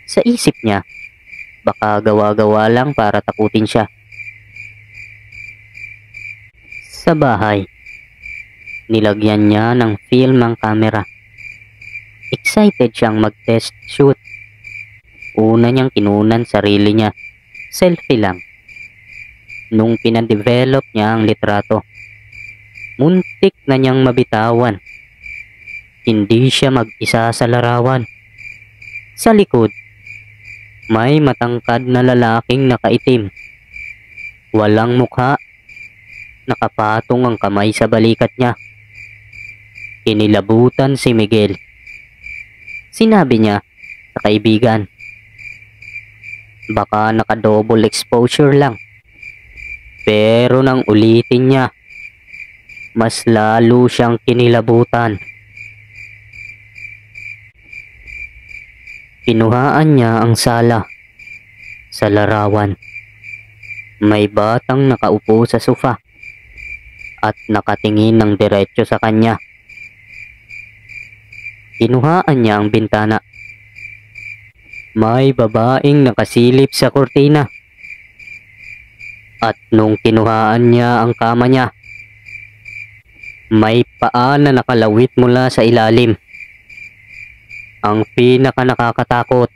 Sa isip niya, baka gawa-gawa lang para takutin siya. Sa bahay, nilagyan niya ng film ang camera. Excited siyang mag-test shoot. Una niyang kinunan sarili niya. Selfie lang. Nung pinadevelop niya ang litrato, muntik na niyang mabitawan. Hindi siya mag-isa sa larawan. Sa likod, may matangkad na lalaking nakaitim. Walang mukha. Nakapatong ang kamay sa balikat niya. Kinilabutan si Miguel. Sinabi niya sa kaibigan, baka naka-double exposure lang. Pero nang ulitin niya, mas lalo siyang kinilabutan. Kinuhaan niya ang sala. Sa larawan, may batang nakaupo sa sofa at nakatingin ng diretso sa kanya. Kinuhaan niya ang bintana. May babaeng nakasilip sa kurtina. At nung kinuhaan niya ang kama niya, may paa na nakalawit mula sa ilalim. Ang pinaka nakakatakot,